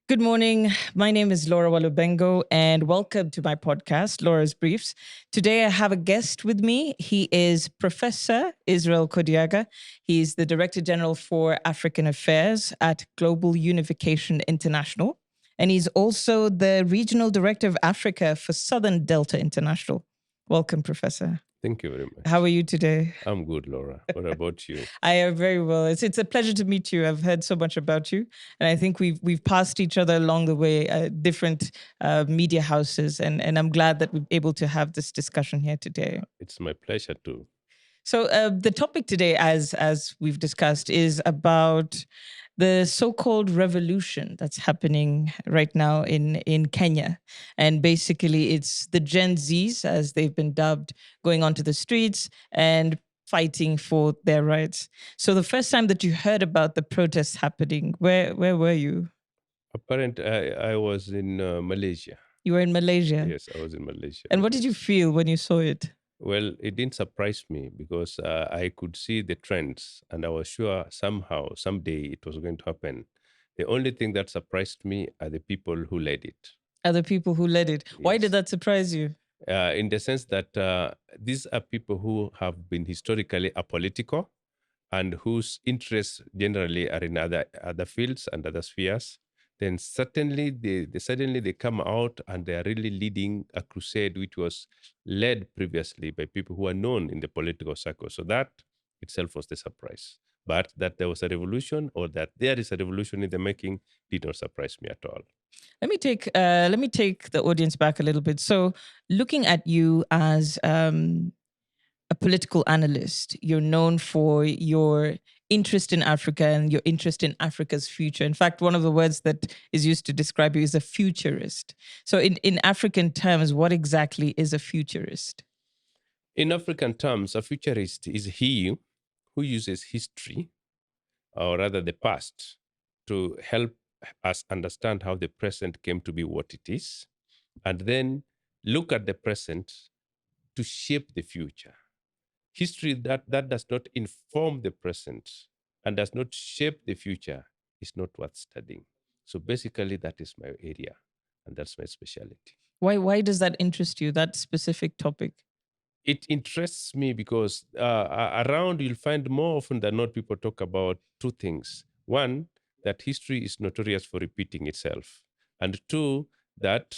Good morning. My name is Laura Walubengo, and welcome to my podcast, Laura's Briefs. Today, I have a guest with me. He is Professor Israel Kodiaga. He's the Director General for African Affairs at Global Unification International, and he's also the Regional Director of Africa for Southern Delta International. Welcome, Professor. Thank you very much. How are you today? I'm good, Laura. What about you? I am very well. It's a pleasure to meet you. I've heard so much about you, and I think we've passed each other along the way at different media houses, and I'm glad that we're able to have this discussion here today. It's my pleasure too. So the topic today, as we've discussed, is about the so-called revolution that's happening right now in Kenya. And basically it's the Gen Zs, as they've been dubbed, going onto the streets and fighting for their rights. So the first time that you heard about the protests happening, where were you? Apparently, I was in Malaysia. You were in Malaysia? Yes, I was in Malaysia. And what did you feel when you saw it? Well, it didn't surprise me because I could see the trends and I was sure somehow, someday it was going to happen. The only thing that surprised me are the people who led it. Are the people who led it? Why Yes. did that surprise you? In the sense that these are people who have been historically apolitical and whose interests generally are in other fields and other spheres, then certainly they come out and they are really leading a crusade which was led previously by people who are known in the political circle. So that itself was the surprise. But that there was a revolution or that there is a revolution in the making did not surprise me at all. Let me take the audience back a little bit. So, looking at you as a political analyst, you're known for your interest in Africa and your interest in Africa's future. In fact, one of the words that is used to describe you is a futurist. So, in African terms, what exactly is a futurist? In African terms, a futurist is he who uses history, or rather the past, to help us understand how the present came to be what it is, and then look at the present to shape the future. History that does not inform the present and does not shape the future is not worth studying. So basically, that is my area, and that's my specialty. Why does that interest you, that specific topic? It interests me because around you'll find more often than not people talk about two things. One, that history is notorious for repeating itself. And two, that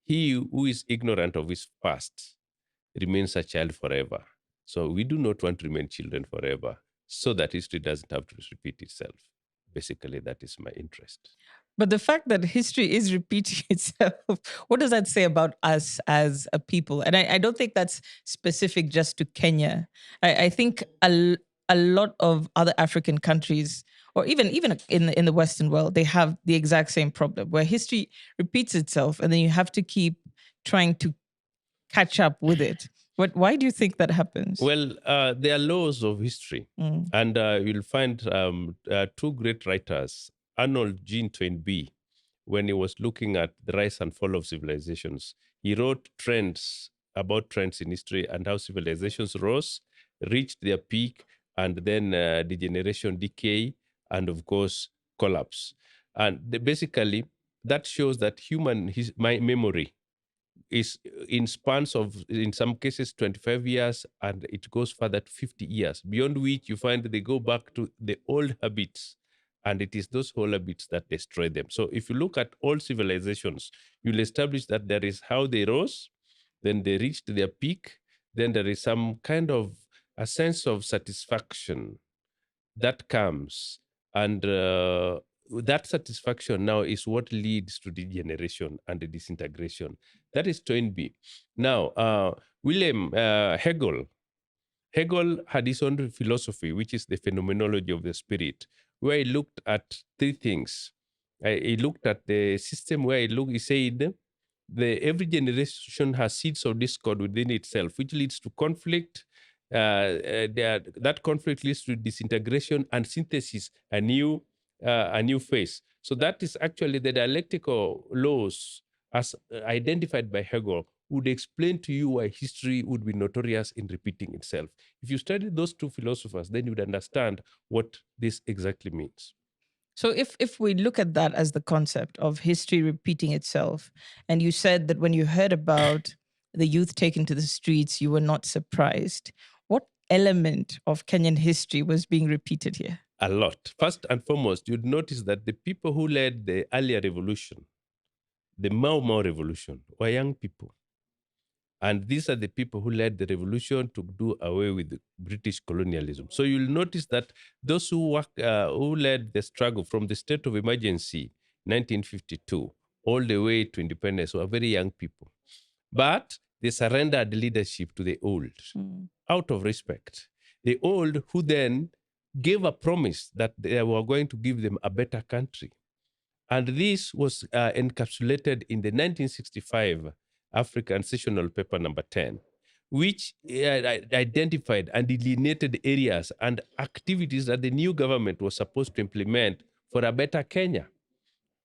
he who is ignorant of his past remains a child forever. So we do not want to remain children forever so that history doesn't have to repeat itself. Basically, that is my interest. But the fact that history is repeating itself, what does that say about us as a people? And I don't think that's specific just to Kenya. I think a lot of other African countries, or even in the Western world, they have the exact same problem where history repeats itself, and then you have to keep trying to catch up with it. Why do you think that happens? Well, there are laws of history, and you'll find two great writers, Arnold Jean Toynbee, when he was looking at the rise and fall of civilizations, he wrote about trends in history and how civilizations rose, reached their peak, and then degeneration, decay, and of course, collapse. And basically, that shows that my memory is in spans of, in some cases, 25 years, and it goes further to 50 years, beyond which you find that they go back to the old habits, and it is those old habits that destroy them. So if you look at all civilizations, you'll establish that there is how they rose, then they reached their peak, then there is some kind of a sense of satisfaction that comes, and that satisfaction now is what leads to degeneration and the disintegration. That is Toynbee. Now, William Hegel had his own philosophy, which is the phenomenology of the spirit, where he looked at three things. He looked at the system where he said, every generation has seeds of discord within itself, which leads to conflict. That conflict leads to disintegration and synthesis, a new phase. So that is actually the dialectical laws as identified by Hegel would explain to you why history would be notorious in repeating itself. If you study those two philosophers, then you'd understand what this exactly means. So if we look at that as the concept of history repeating itself, and you said that when you heard about the youth taken to the streets, you were not surprised. What element of Kenyan history was being repeated here? A lot. First and foremost, you'd notice that the people who led the earlier revolution, the Mau Mau revolution, were young people. And these are the people who led the revolution to do away with British colonialism. So you'll notice that those who led the struggle from the state of emergency, 1952, all the way to independence, were very young people. But they surrendered leadership to the old out of respect. The old who then gave a promise that they were going to give them a better country. And this was encapsulated in the 1965 African Sessional Paper number 10, which identified and delineated areas and activities that the new government was supposed to implement for a better Kenya.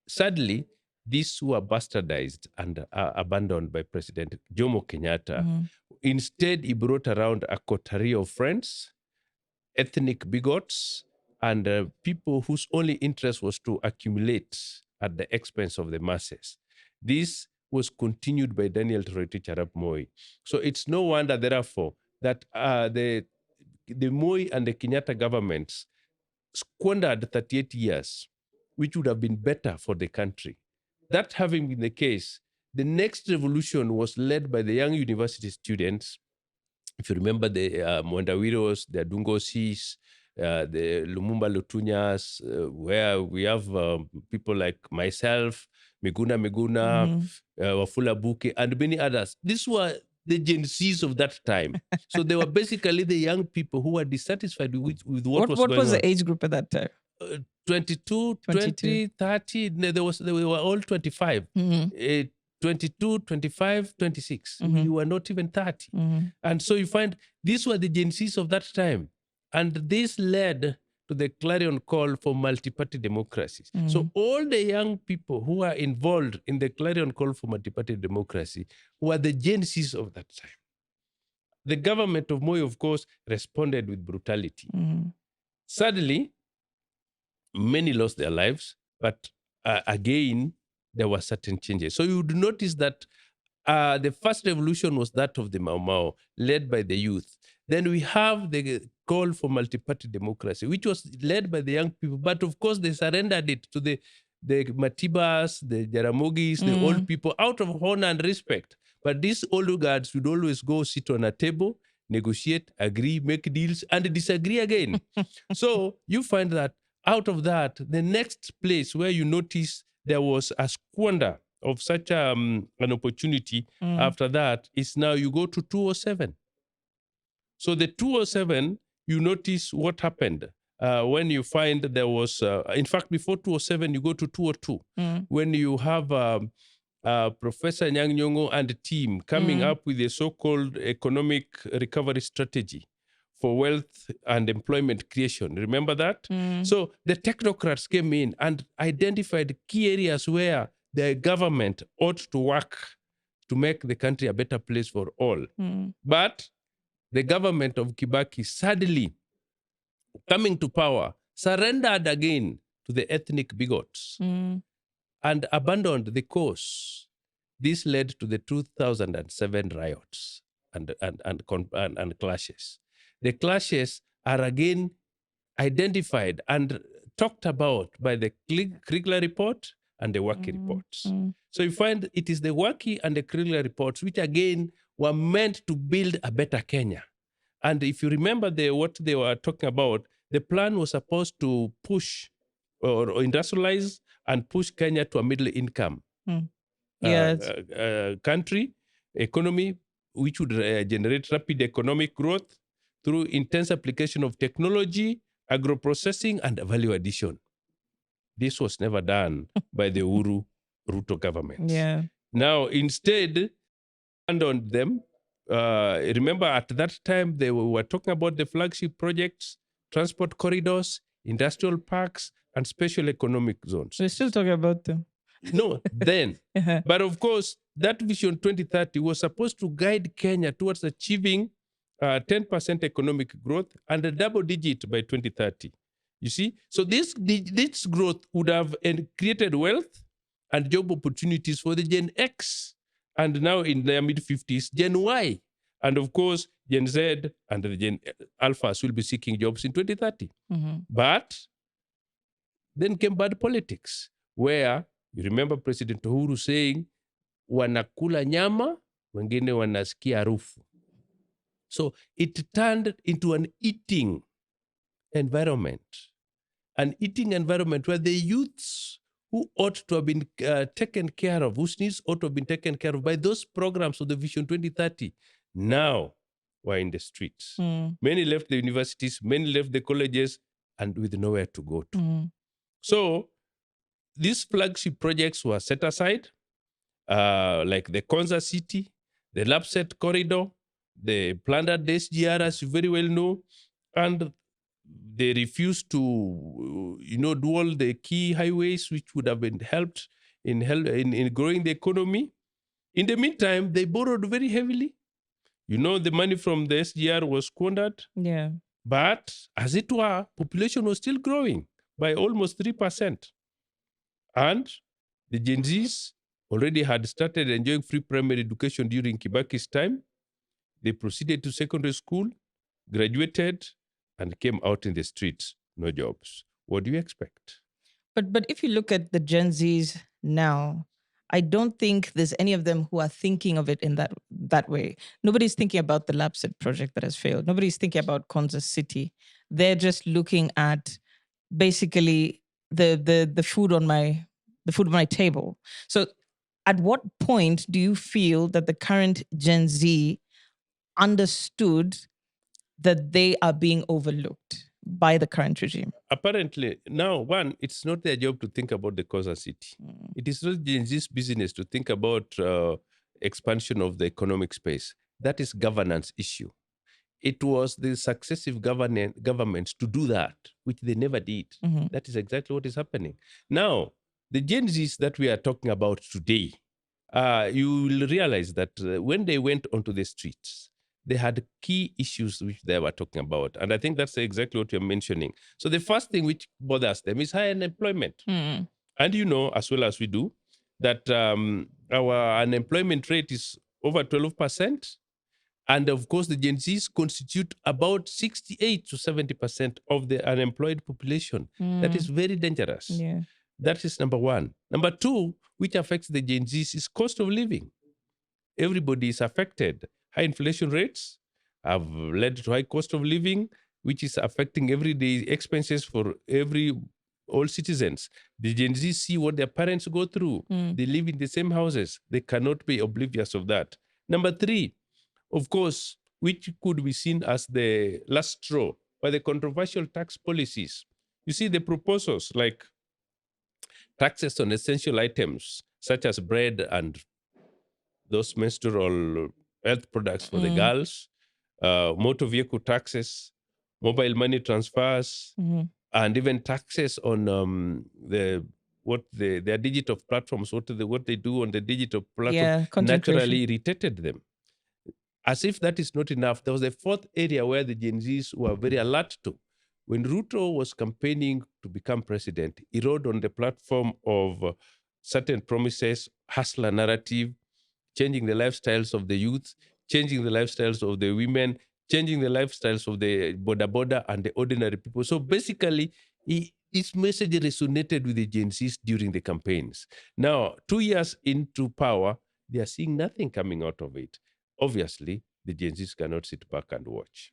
Sadly, these were bastardized and abandoned by President Jomo Kenyatta. Instead, he brought around a coterie of friends, ethnic bigots, and people whose only interest was to accumulate at the expense of the masses. This was continued by Daniel Toroitich arap Moi. So it's no wonder, therefore, that the Moi and the Kenyatta governments squandered 38 years, which would have been better for the country. That having been the case, the next revolution was led by the young university students. If you remember the Mwendawiros, the Adungosis, the Lumumba Lutunyas, where we have people like myself, Miguna, Wafula Buke, and many others. These were the Gen Zs of that time. So they were basically the young people who were dissatisfied with what was going on. What was the age group at that time? 22, 20, 30. They were all 25. 22, 25, 26. You were not even 30. And so you find these were the Gen Zs of that time. And this led to the clarion call for multi-party democracies. So all the young people who are involved in the clarion call for multi-party democracy were the Gen Zs of that time. The government of Moi, of course, responded with brutality. Sadly, many lost their lives, but again, there were certain changes. So you would notice that the first revolution was that of the Mau Mau, led by the youth. Then we have the call for multi-party democracy, which was led by the young people. But of course, they surrendered it to the Matibas, the Jaramogis, the old people, out of honor and respect. But these old guards would always go sit on a table, negotiate, agree, make deals, and disagree again. So you find that out of that, the next place where you notice there was a squander of such an opportunity after that is now you go to 207. So the 207, you notice what happened when you find there was, in fact, before 207, you go to 202, when you have Professor Nyang' Nyong'o and the team coming up with a so-called economic recovery strategy for wealth and employment creation. Remember that? So the technocrats came in and identified key areas where the government ought to work to make the country a better place for all. But the government of Kibaki, sadly, coming to power, surrendered again to the ethnic bigots and abandoned the cause. This led to the 2007 riots and clashes. The clashes are again identified and talked about by the Kriegler report and the Waki reports. So you find it is the Waki and the Kriegler reports which again were meant to build a better Kenya. And if you remember what they were talking about, the plan was supposed to push or industrialize and push Kenya to a middle income country, economy, which would generate rapid economic growth through intense application of technology, agro-processing, and value addition. This was never done by the Ruto government. Now, instead, abandoned them. Remember, at that time, they were talking about the flagship projects, transport corridors, industrial parks, and special economic zones. We're still talking about them. No, then. But of course, that Vision 2030 was supposed to guide Kenya towards achieving 10% economic growth and a double digit by 2030. You see? So this growth would have created wealth and job opportunities for the Gen X. And now in their mid-50s, Gen Y. And of course, Gen Z and the Gen Alphas will be seeking jobs in 2030. But then came bad politics, where you remember President Uhuru saying, wanakula nyama, wengine wanasikia harufu. So it turned into an eating environment where the youths who ought to have been taken care of, whose needs ought to have been taken care of by those programs of the Vision 2030, now were in the streets. Many left the universities, many left the colleges, and with nowhere to go to. So these flagship projects were set aside, like the Konza City, the Lapset Corridor, the planned SGR, as you very well know, and they refused to, do all the key highways which would have been helped in growing the economy. In the meantime, they borrowed very heavily. The money from the SGR was squandered. Yeah. But as it were, population was still growing by almost 3%. And the Gen Zs already had started enjoying free primary education during Kibaki's time. They proceeded to secondary school, graduated, and came out in the streets, no jobs. What do you expect? But if you look at the Gen Zs now, I don't think there's any of them who are thinking of it in that way. Nobody's thinking about the Lapset project that has failed. Nobody's thinking about Konza City. They're just looking at basically the food on my table. So at what point do you feel that the current Gen Z understood that they are being overlooked by the current regime? Apparently, now, one, it's not their job to think about the Koza City. It is not Gen Z's business to think about expansion of the economic space. That is governance issue. It was the successive governments to do that, which they never did. That is exactly what is happening. Now, the Gen Zs that we are talking about today, you will realize that when they went onto the streets, they had key issues which they were talking about. And I think that's exactly what you're mentioning. So the first thing which bothers them is high unemployment. And as well as we do, that our unemployment rate is over 12%. And of course, the Gen Zs constitute about 68 to 70% of the unemployed population. That is very dangerous. Yeah. That is number one. Number two, which affects the Gen Zs, is cost of living. Everybody is affected. High inflation rates have led to high cost of living, which is affecting everyday expenses for all citizens. The Gen Z see what their parents go through. They live in the same houses. They cannot be oblivious of that. Number three, of course, which could be seen as the last straw, by the controversial tax policies. You see, the proposals like taxes on essential items, such as bread and those menstrual health products for the girls, motor vehicle taxes, mobile money transfers, and even taxes on their digital platforms, what they do on the digital platform, naturally irritated them. As if that is not enough, there was a fourth area where the Gen Zs were very alert to. When Ruto was campaigning to become president, he rode on the platform of certain promises, hustler narrative, changing the lifestyles of the youth, changing the lifestyles of the women, changing the lifestyles of the boda and the ordinary people. So basically, his message resonated with the Gen Zs during the campaigns. Now, 2 years into power, they are seeing nothing coming out of it. Obviously, the Gen Zs cannot sit back and watch.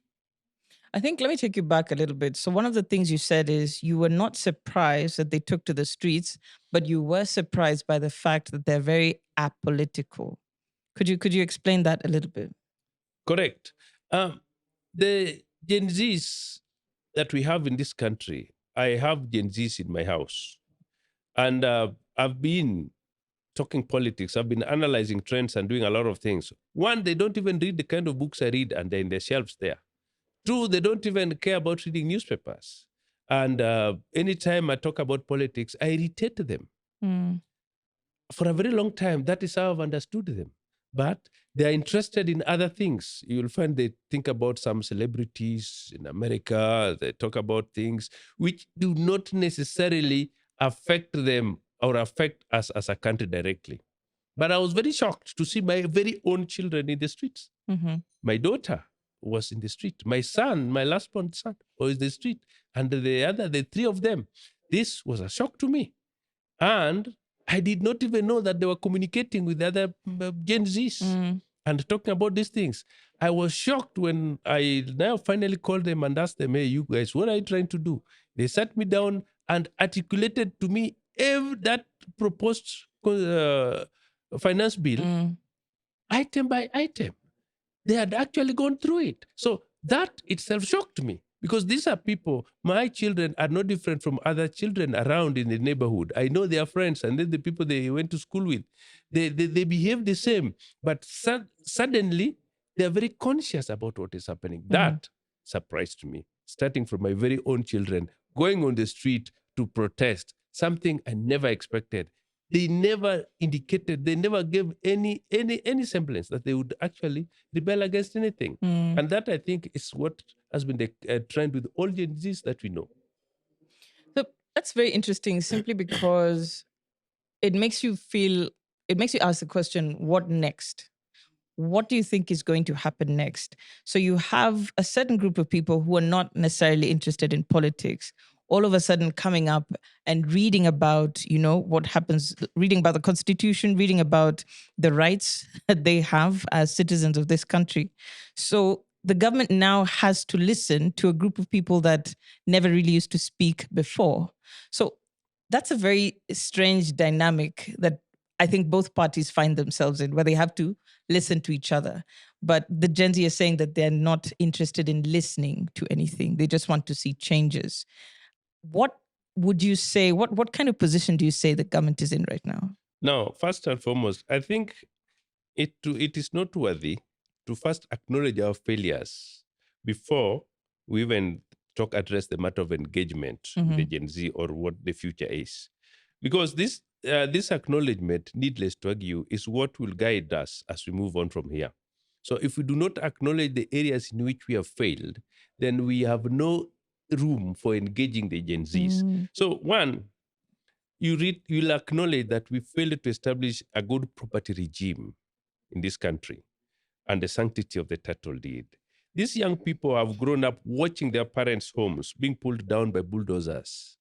I think, let me take you back a little bit. So one of the things you said is you were not surprised that they took to the streets, but you were surprised by the fact that they're very apolitical. Could you explain that a little bit? Correct. The Gen Zs that we have in this country, I have Gen Zs in my house. And I've been talking politics. I've been analyzing trends and doing a lot of things. One, they don't even read the kind of books I read, and they're in their shelves there. Two, they don't even care about reading newspapers. And anytime I talk about politics, I irritate them. For a very long time, that is how I've understood them. but they are interested in other things. You'll find they think about some celebrities in America. They talk about things which do not necessarily affect them or affect us as a country directly. But I was very shocked to see my very own children in the streets. Mm-hmm. My daughter was in the street. My son, my last born son, was in the street. And the three of them. This was a shock to me. And I did not even know that they were communicating with other Gen Zs and talking about these things. I was shocked when I now finally called them and asked them, hey, you guys, what are you trying to do? They sat me down and articulated to me that proposed finance bill item by item. They had actually gone through it. So that itself shocked me, because these are people, my children are no different from other children around in the neighborhood. I know their friends, and then the people they went to school with, they behave the same. But suddenly, they are very conscious about what is happening. That surprised me, starting from my very own children, going on the street to protest, something I never expected. They never indicated, they never gave any semblance that they would actually rebel against anything. And that, I think, is what has been the trend with all Gen Zs that we know. So that's very interesting, simply because it makes you ask the question, what next? What do you think is going to happen next? So you have a certain group of people who are not necessarily interested in politics, all of a sudden coming up and reading about, what happens, reading about the Constitution, reading about the rights that they have as citizens of this country. So the government now has to listen to a group of people that never really used to speak before. So that's a very strange dynamic that I think both parties find themselves in, where they have to listen to each other. But the Gen Z are saying that they're not interested in listening to anything. They just want to see changes. What would you say, what kind of position do you say the government is in right now? Now, first and foremost, I think it is noteworthy to first acknowledge our failures before we even address the matter of engagement with the Gen Z or what the future is. Because this acknowledgement, needless to argue, is what will guide us as we move on from here. So if we do not acknowledge the areas in which we have failed, then we have no room for engaging the Gen Zs. So one, you'll acknowledge that we failed to establish a good property regime in this country and the sanctity of the title deed. These young people have grown up watching their parents' homes being pulled down by bulldozers,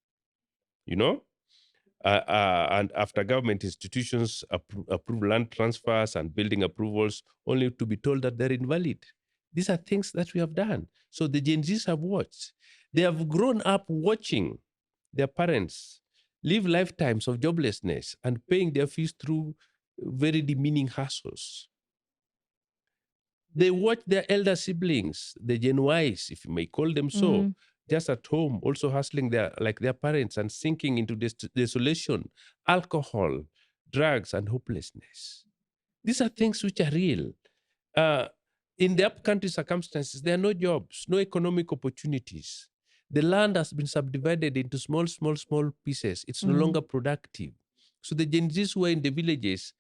and after government institutions approve land transfers and building approvals, only to be told that they're invalid. These are things that we have done. So the Gen Zs have watched. They have grown up watching their parents live lifetimes of joblessness and paying their fees through very demeaning hassles. They watch their elder siblings, the Gen Ys, if you may call them so, just at home, also hustling their parents and sinking into desolation, alcohol, drugs, and hopelessness. These are things which are real. In the upcountry circumstances, there are no jobs, no economic opportunities. The land has been subdivided into small pieces. It's no longer productive. So the Gen Zs who are in the villages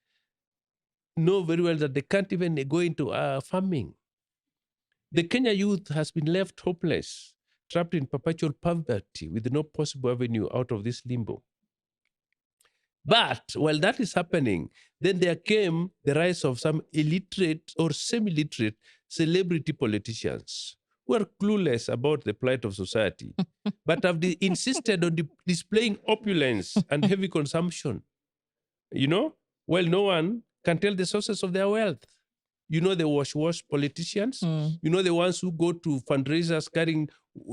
know very well that they can't even go into farming. The Kenya youth has been left hopeless, trapped in perpetual poverty with no possible avenue out of this limbo. But while that is happening, then there came the rise of some illiterate or semi-literate celebrity politicians who are clueless about the plight of society, but have insisted on displaying opulence and heavy consumption, while no one can tell the sources of their wealth. The wash politicians, the ones who go to fundraisers carrying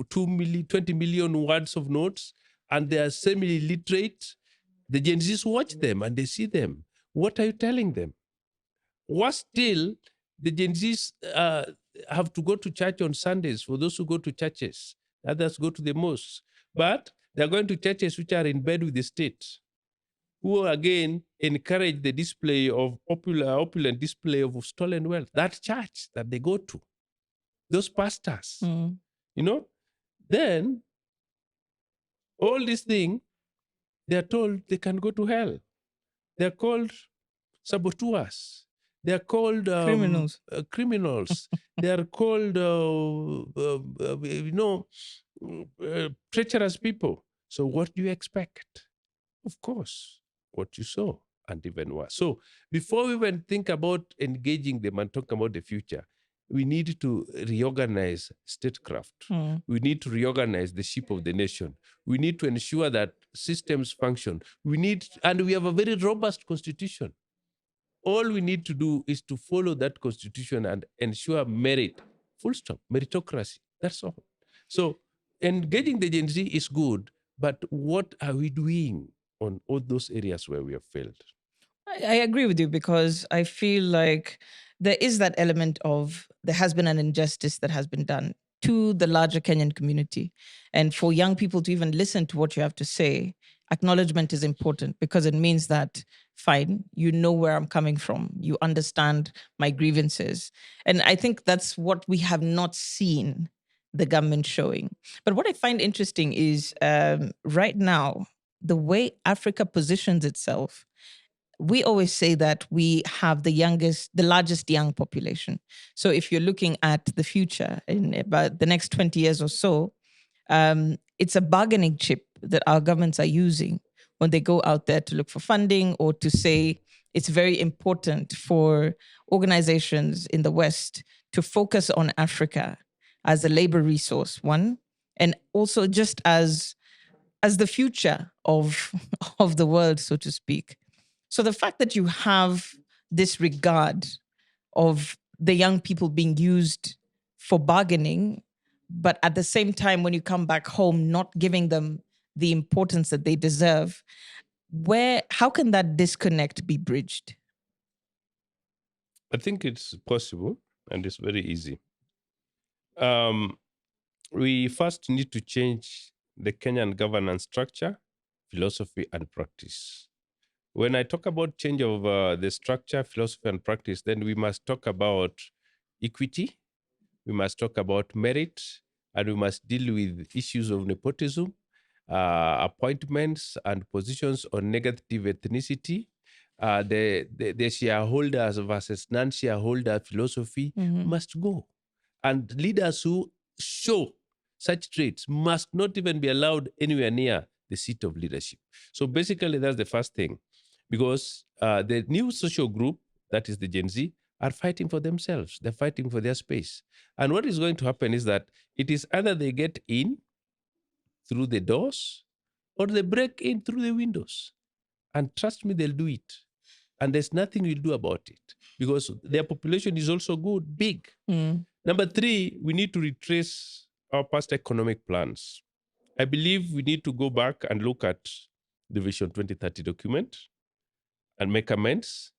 20 million words of notes, and they are semi-literate. The Gen Zs watch them and they see them. What are you telling them? Worse still, the Gen Zs have to go to church on Sundays for those who go to churches. Others go to the mosques. But they're going to churches which are in bed with the state, who again encourage the display of opulent display of stolen wealth. That church that they go to, those pastors, then all these things, they are told they can go to hell. They're called saboteurs. They are called Criminals. They are called, treacherous people. So what do you expect? Of course, what you saw and even worse. So before we even think about engaging them and talk about the future, we need to reorganize statecraft. We need to reorganize the ship of the nation. We need to ensure that systems function. And we have a very robust constitution. All we need to do is to follow that constitution and ensure merit. Full stop. Meritocracy. That's all. So engaging the Gen Z is good, but what are we doing on all those areas where we have failed? I agree with you, because I feel like there is that element of there has been an injustice that has been done to the larger Kenyan community. And for young people to even listen to what you have to say, acknowledgement is important, because it means that, fine, you know where I'm coming from, you understand my grievances. And I think that's what we have not seen the government showing. But what I find interesting is right now, the way Africa positions itself, we always say that we have the largest young population. So if you're looking at the future in about the next 20 years or so, it's a bargaining chip that our governments are using when they go out there to look for funding, or to say it's very important for organizations in the West to focus on Africa as a labor resource, one, and also just as the future of of the world, so to speak. So the fact that you have this regard of the young people being used for bargaining, but at the same time, when you come back home, not giving them the importance that they deserve, how can that disconnect be bridged? I think it's possible, and it's very easy. We first need to change the Kenyan governance structure, philosophy, and practice. When I talk about change of the structure, philosophy, and practice, then we must talk about equity, we must talk about merit, and we must deal with issues of nepotism, appointments, and positions on negative ethnicity. The shareholders versus non-shareholder philosophy must go. And leaders who show such traits must not even be allowed anywhere near the seat of leadership. So basically, that's the first thing. Because the new social group, that is the Gen Z, are fighting for themselves. They're fighting for their space. And what is going to happen is that it is either they get in through the doors or they break in through the windows. And trust me, they'll do it. And there's nothing we'll do about it, because their population is also good, big. Number three, we need to retrace our past economic plans. I believe we need to go back and look at the Vision 2030 document and make amends,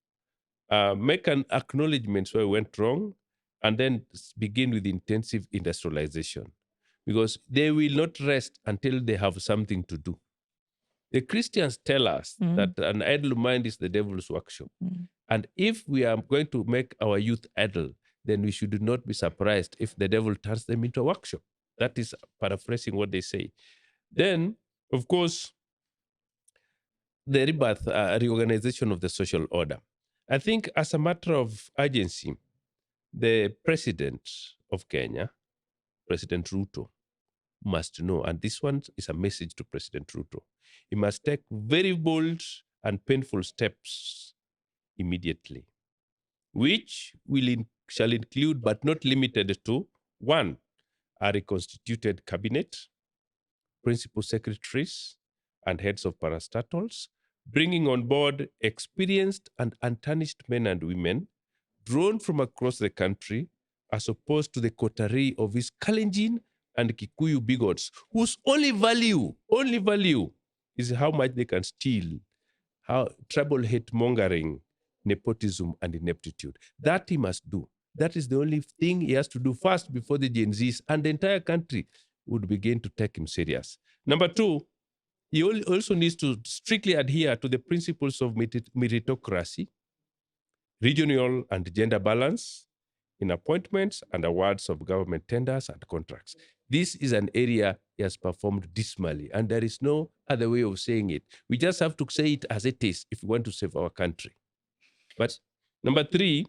make an acknowledgement where we went wrong, and then begin with intensive industrialization, because they will not rest until they have something to do. The Christians tell us that an idle mind is the devil's workshop. And if we are going to make our youth idle, then we should not be surprised if the devil turns them into a workshop. That is paraphrasing what they say. Then, of course, the rebirth, reorganization of the social order. I think as a matter of urgency, the president of Kenya, President Ruto, must know, and this one is a message to President Ruto, he must take very bold and painful steps immediately, which shall include, but not limited to, one, a reconstituted cabinet, principal secretaries, and heads of parastatals, bringing on board experienced and untarnished men and women drawn from across the country, as opposed to the coterie of his Kalenjin and Kikuyu bigots, whose only value is how much they can steal, how tribal hate mongering, nepotism, and ineptitude. That he must do. That is the only thing he has to do first before the Gen Zs and the entire country would begin to take him serious. Number two, he also needs to strictly adhere to the principles of meritocracy, regional and gender balance in appointments and awards of government tenders and contracts. This is an area he has performed dismally, and there is no other way of saying it. We just have to say it as it is if we want to save our country. But Number three,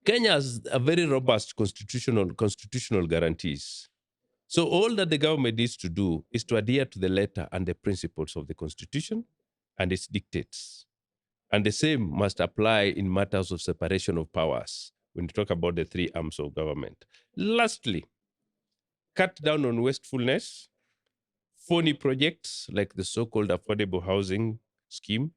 Kenya has a very robust constitutional guarantees. So all that the government needs to do is to adhere to the letter and the principles of the Constitution and its dictates. And the same must apply in matters of separation of powers when you talk about the three arms of government. Lastly, cut down on wastefulness, phony projects like the so-called affordable housing scheme,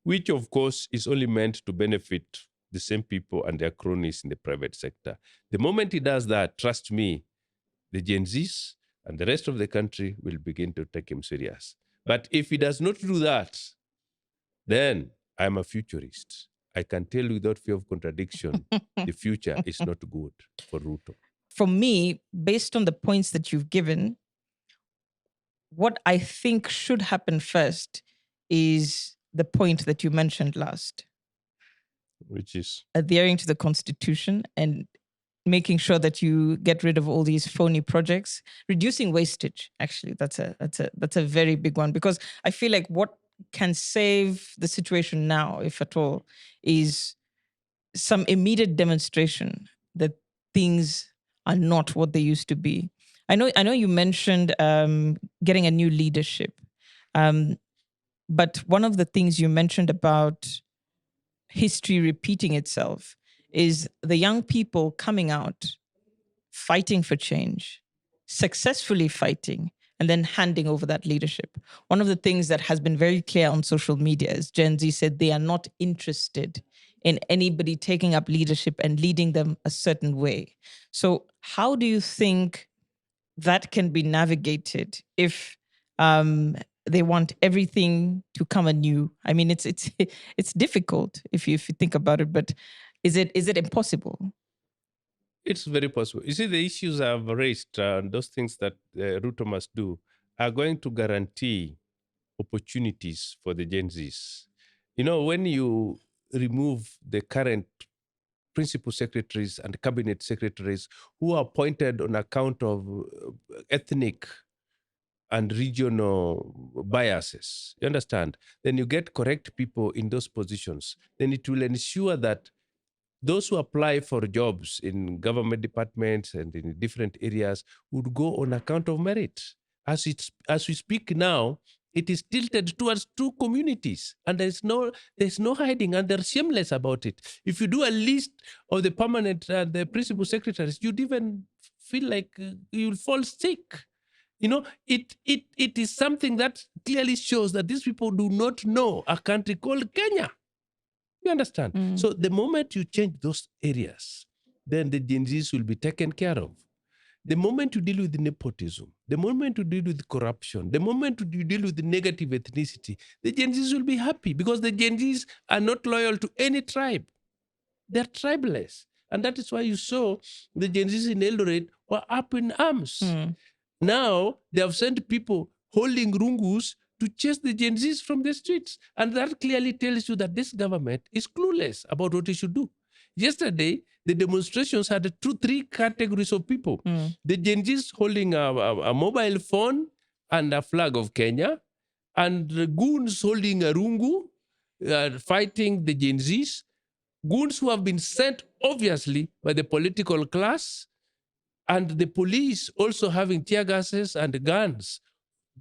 which of course is only meant to benefit the same people and their cronies in the private sector. The moment he does that, trust me, the Gen Zs and the rest of the country will begin to take him serious. But if he does not do that, then I'm a futurist. I can tell you without fear of contradiction, the future is not good for Ruto. For me, based on the points that you've given, what I think should happen first is the point that you mentioned last, which is adhering to the Constitution and making sure that you get rid of all these phony projects, reducing wastage. Actually, that's a very big one, because I feel like what can save the situation now, if at all, is some immediate demonstration that things are not what they used to be. I know you mentioned getting a new leadership, but one of the things you mentioned about history repeating itself is the young people coming out, fighting for change, successfully fighting, and then handing over that leadership. One of the things that has been very clear on social media is Gen Z said they are not interested in anybody taking up leadership and leading them a certain way. So how do you think that can be navigated if they want everything to come anew? I mean, it's difficult if you think about it, but is it impossible? It's very possible. You see, the issues I've raised, those things that Ruto must do, are going to guarantee opportunities for the Gen Zs. You know, when you remove the current principal secretaries and cabinet secretaries who are appointed on account of ethnic and regional biases, you understand? Then you get correct people in those positions. Then it will ensure that those who apply for jobs in government departments and in different areas would go on account of merit. As we speak now, it is tilted towards two communities, and there's no hiding, and they're shameless about it. If you do a list of the permanent and the principal secretaries, you'd even feel like you'll fall sick. You know, it is something that clearly shows that these people do not know a country called Kenya. You understand? So the moment you change those areas, then the Gen Zs will be taken care of. The moment you deal with nepotism, the moment you deal with corruption, the moment you deal with negative ethnicity, the Gen Zs will be happy, because the Gen Zs are not loyal to any tribe. They're tribeless. And that is why you saw the Gen Zs in Eldoret were up in arms. Now they have sent people holding rungus to chase the Gen Zs from the streets. And that clearly tells you that this government is clueless about what it should do. Yesterday, the demonstrations had three categories of people. The Gen Zs holding a mobile phone and a flag of Kenya, and the goons holding a rungu, fighting the Gen Zs. Goons who have been sent, obviously, by the political class, and the police also having tear gases and guns,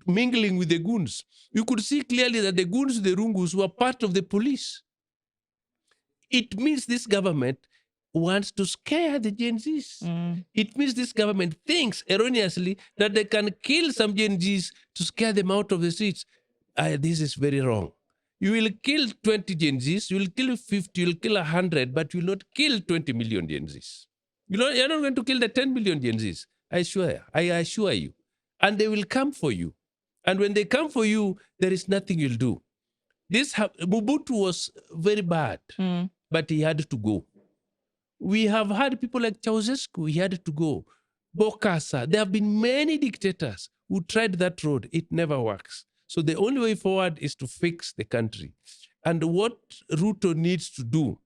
mingling with the goons. You could see clearly that the goons, the rungus, were part of the police. It means this government wants to scare the Gen Zs. It means this government thinks erroneously that they can kill some Gen Zs to scare them out of the streets. This is very wrong. You will kill 20 Gen Zs, you will kill 50, you will kill 100, but you will not kill 20 million Gen Zs. You're not going to kill the 10 million Gen Zs. I assure you. And they will come for you. And when they come for you, there is nothing you'll do. Mobutu was very bad, but he had to go. We have had people like Ceausescu, he had to go. Bokassa, there have been many dictators who tried that road. It never works. So the only way forward is to fix the country. And what Ruto needs to do,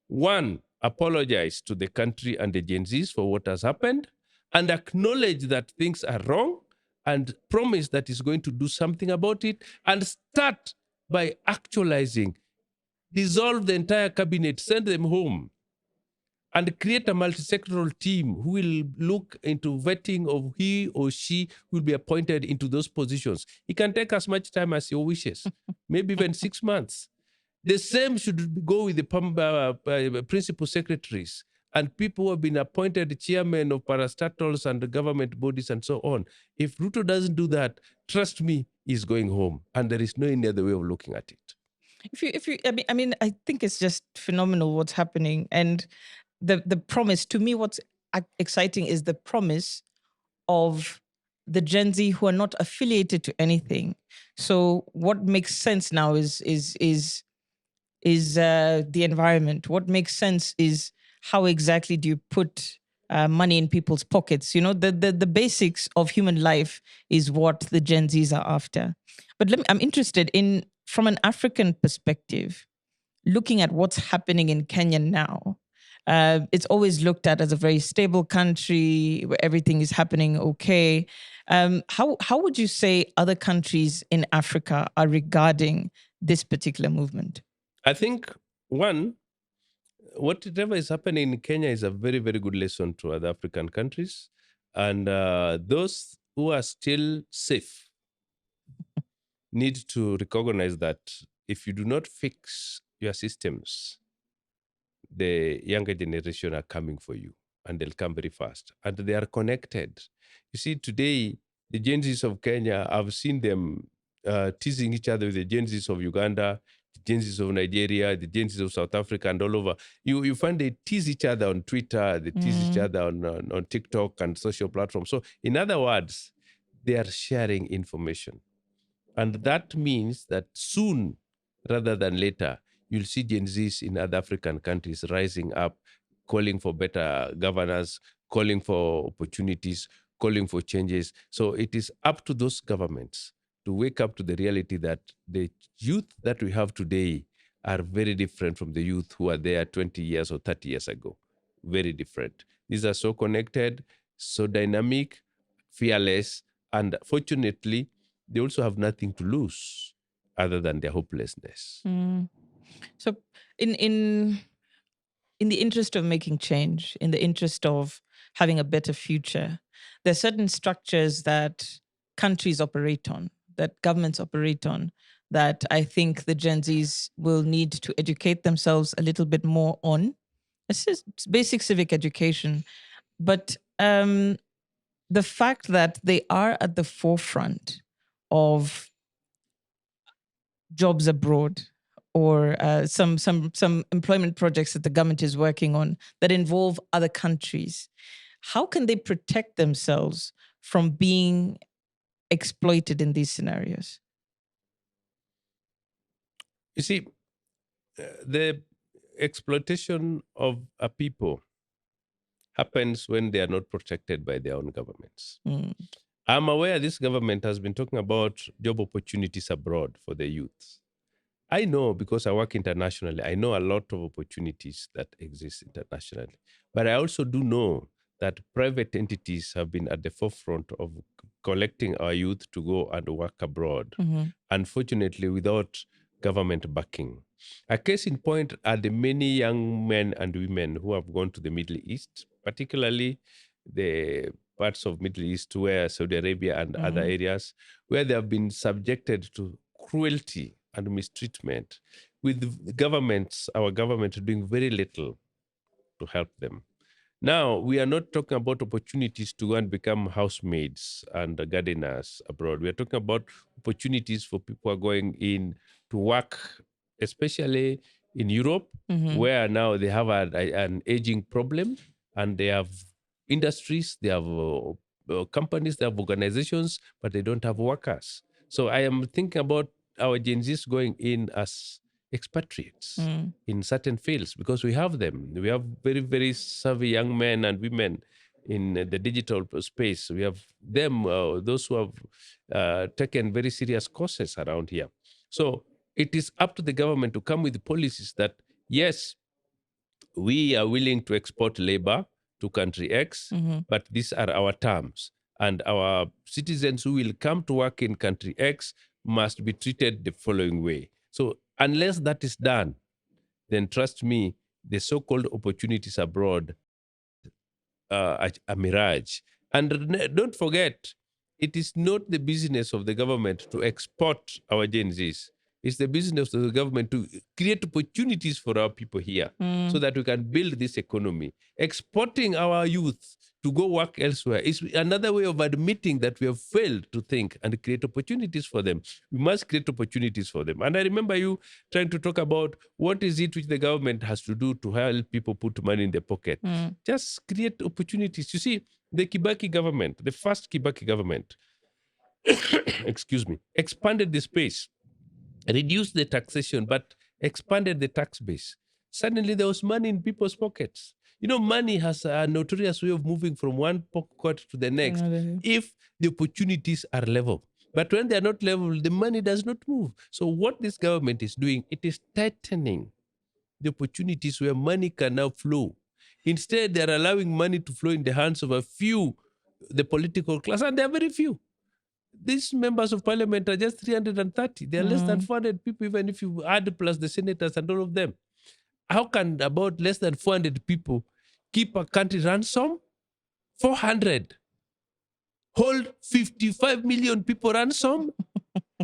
one, apologize to the country and the Gen Zs for what has happened, and acknowledge that things are wrong, and promise that he's going to do something about it, and start by actualizing dissolve the entire cabinet, send them home, and create a multi-sectoral team who will look into vetting of he or she will be appointed into those positions. It can take as much time as your wishes, maybe even 6 months. The same should go with the principal secretaries and people who have been appointed chairmen of parastatals and government bodies and so on. If Ruto doesn't do that, trust me, he's going home. And there is no any other way of looking at it. I think it's just phenomenal what's happening. And the promise, to me, what's exciting is the promise of the Gen Z who are not affiliated to anything. So what makes sense now is the environment. What makes sense is how exactly do you put money in people's pockets? You know, the basics of human life is what the Gen Zs are after. But I'm interested in, from an African perspective, looking at what's happening in Kenya now. It's always looked at as a very stable country where everything is happening okay. How would you say other countries in Africa are regarding this particular movement? I think, one, whatever is happening in Kenya is a very, very good lesson to other African countries. And those who are still safe need to recognize that if you do not fix your systems, the younger generation are coming for you, and they'll come very fast. And they are connected. You see, today, the Gen Zs of Kenya, I've seen them teasing each other with the Gen Zs of Uganda, the Gen Zs of Nigeria, the Gen Zs of South Africa, and all over. You find they tease each other on Twitter, they tease each other on TikTok and social platforms. So, in other words, they are sharing information. And that means that soon, rather than later, you'll see Gen Zs in other African countries rising up, calling for better governance, calling for opportunities, calling for changes. So it is up to those governments to wake up to the reality that the youth that we have today are very different from the youth who are there 20 years or 30 years ago. Very different. These are so connected, so dynamic, fearless, and fortunately, they also have nothing to lose other than their hopelessness. So in the interest of making change, in the interest of having a better future, there are certain structures that countries operate on, that governments operate on, that I think the Gen Zs will need to educate themselves a little bit more on. It's just basic civic education. But the fact that they are at the forefront of jobs abroad, or some employment projects that the government is working on that involve other countries, how can they protect themselves from being exploited in these scenarios? You see, the exploitation of a people happens when they are not protected by their own governments. I'm aware this government has been talking about job opportunities abroad for the youth. I know, because I work internationally, I know a lot of opportunities that exist internationally. But I also do know that private entities have been at the forefront of collecting our youth to go and work abroad, unfortunately, without government backing. A case in point are the many young men and women who have gone to the Middle East, particularly the parts of Middle East where Saudi Arabia and other areas, where they have been subjected to cruelty and mistreatment, with governments, our government doing very little to help them. Now, we are not talking about opportunities to go and become housemaids and gardeners abroad. We are talking about opportunities for people who are going in to work, especially in Europe, where now they have an aging problem, and they have industries, they have companies, they have organizations, but they don't have workers. So I am thinking about our Gen Zs going in as expatriates in certain fields, because we have them. We have very, very savvy young men and women in the digital space. We have them, those who have taken very serious courses around here. So it is up to the government to come with policies that, yes, we are willing to export labor to country X, but these are our terms. And our citizens who will come to work in country X must be treated the following way. So unless that is done, then trust me, the so-called opportunities abroad a mirage. And don't forget, it is not the business of the government to export our Gen Zs. It's the business of the government to create opportunities for our people here so that we can build this economy. Exporting our youth to go work elsewhere is another way of admitting that we have failed to think and create opportunities for them. We must create opportunities for them. And I remember you trying to talk about what is it which the government has to do to help people put money in their pocket. Just create opportunities. You see, the Kibaki government, the first Kibaki government, excuse me, expanded the space, reduced the taxation, but expanded the tax base. Suddenly there was money in people's pockets. You know, money has a notorious way of moving from one pocket to the next if the opportunities are level. But when they are not level, the money does not move. So what this government is doing, it is tightening the opportunities where money can now flow. Instead, they're allowing money to flow in the hands of a few, the political class, and they're very few. These members of parliament are just 330. They're less than 400 people, even if you add plus the senators and all of them. How can about less than 400 people keep a country ransom? 400. Hold 55 million people ransom?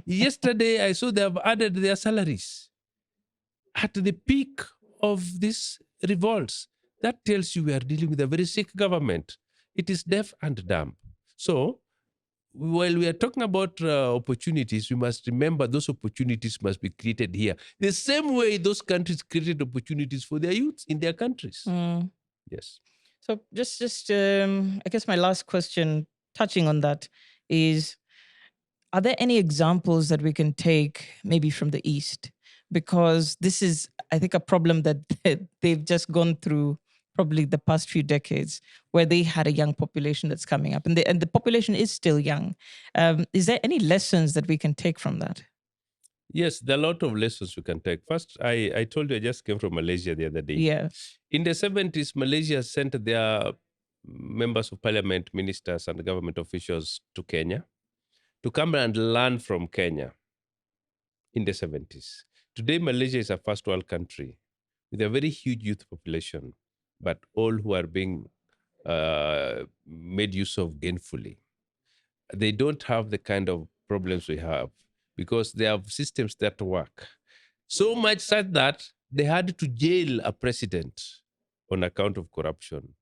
Yesterday, I saw they have added their salaries at the peak of these revolts. That tells you we are dealing with a very sick government. It is deaf and dumb. So, while we are talking about opportunities, we must remember those opportunities must be created here. The same way those countries created opportunities for their youth in their countries. Yes. So just I guess my last question touching on that is, are there any examples that we can take maybe from the East? Because this is, I think, a problem that they've just gone through probably the past few decades, where they had a young population that's coming up, and the population is still young. Is there any lessons that we can take from that? Yes, there are a lot of lessons we can take. First, I told you I just came from Malaysia the other day. Yeah. In the 70s, Malaysia sent their members of parliament, ministers, and government officials to Kenya to come and learn from Kenya in the 70s. Today, Malaysia is a first world country with a very huge youth population, but all who are being made use of gainfully. They don't have the kind of problems we have because they have systems that work. So much such that they had to jail a president on account of corruption.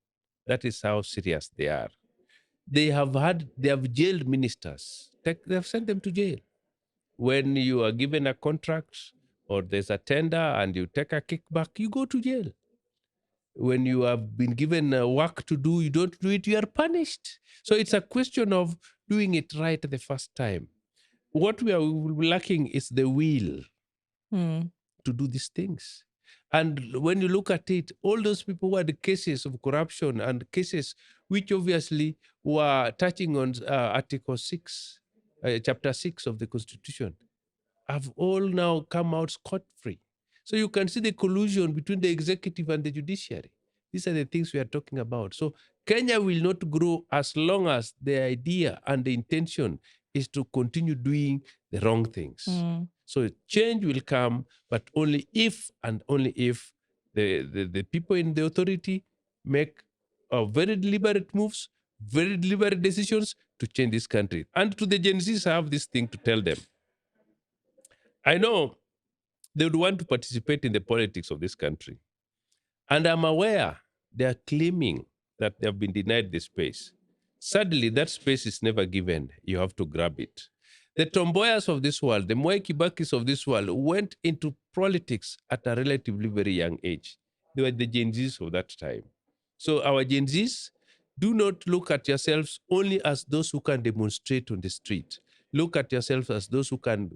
That is how serious they are. They have jailed ministers. They have sent them to jail. When you are given a contract or there's a tender and you take a kickback, you go to jail. When you have been given work to do, you don't do it, you are punished. So it's a question of doing it right the first time. What we are lacking is the will to do these things. And when you look at it, all those people who had cases of corruption and cases which obviously were touching on Article 6, Chapter 6 of the Constitution, have all now come out scot-free. So you can see the collusion between the executive and the judiciary. These are the things we are talking about. So Kenya will not grow as long as the idea and the intention is to continue doing the wrong things. So change will come, but only if and only if the people in the authority make very deliberate moves, very deliberate decisions to change this country. And to the Gen Zs, I have this thing to tell them. I know they would want to participate in the politics of this country. And I'm aware they are claiming that they have been denied the space. Sadly, that space is never given. You have to grab it. The tomboyas of this world, the Mwai Kibakis of this world, went into politics at a relatively very young age. They were the Gen Zs of that time. So our Gen Zs, do not look at yourselves only as those who can demonstrate on the street. Look at yourselves as those who can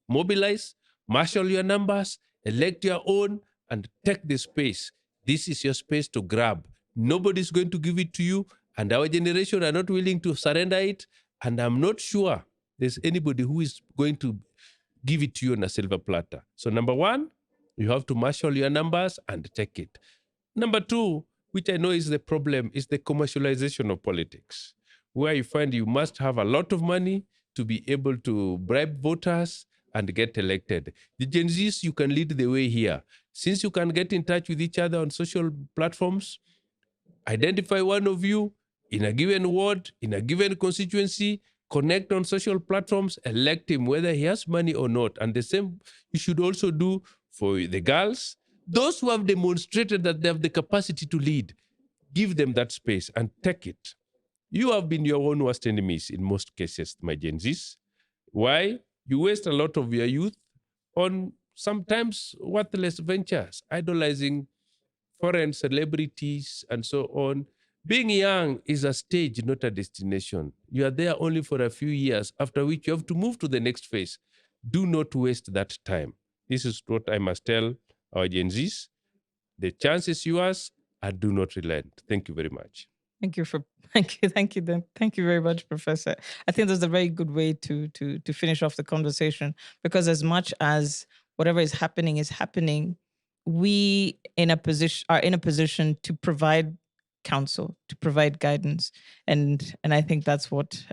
mobilize, marshal your numbers, elect your own, and take the space. This is your space to grab. Nobody's going to give it to you, and our generation are not willing to surrender it, and I'm not sure there's anybody who is going to give it to you on a silver platter. So number one, you have to marshal your numbers and take it. Number two, which I know is the problem, is the commercialization of politics, where you find you must have a lot of money to be able to bribe voters and get elected. The Gen Zs, you can lead the way here. Since you can get in touch with each other on social platforms, identify one of you in a given ward, in a given constituency, connect on social platforms, elect him, whether he has money or not. And the same you should also do for the girls. Those who have demonstrated that they have the capacity to lead, give them that space and take it. You have been your own worst enemies in most cases, my Gen Zs. Why? You waste a lot of your youth on sometimes worthless ventures, idolizing foreign celebrities and so on. Being young is a stage, not a destination. You are there only for a few years, after which you have to move to the next phase. Do not waste that time. This is what I must tell our Gen Zs. The chance is yours, and do not relent. Thank you very much. Thank you very much, Professor. I think that's a very good way to finish off the conversation, because as much as whatever is happening, we are in a position to provide counsel, to provide guidance, and I think that's what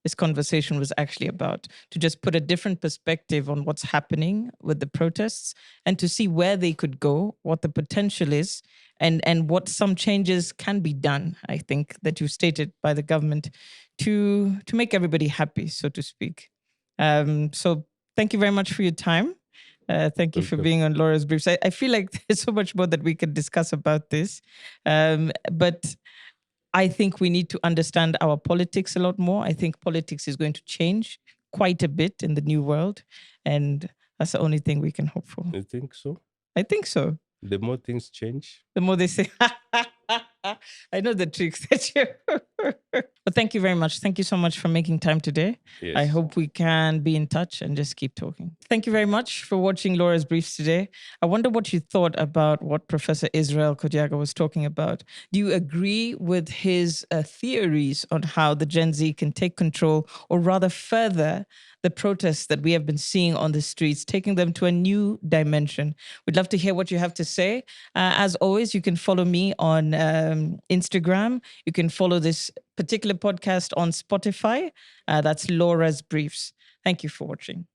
this conversation was actually about, to just put a different perspective on what's happening with the protests and to see where they could go, what the potential is, and what some changes can be done, I think, that you stated by the government to make everybody happy, so to speak. So thank you very much for your time. Thank you for being on Laura's Briefs. I feel like there's so much more that we could discuss about this. But I think we need to understand our politics a lot more. I think politics is going to change quite a bit in the new world. And that's the only thing we can hope for. You think so? I think so. The more things change, the more they say, I know the tricks that you. But thank you very much. Thank you so much for making time today. Yes. I hope we can be in touch and just keep talking. Thank you very much for watching Laura's Briefs today. I wonder what you thought about what Professor Israel Kodiaga was talking about. Do you agree with his theories on how the Gen Z can take control, or rather further the protests that we have been seeing on the streets, taking them to a new dimension? We'd love to hear what you have to say. As always, you can follow me on Instagram. You can follow this particular podcast on Spotify. That's Laura's Briefs. Thank you for watching.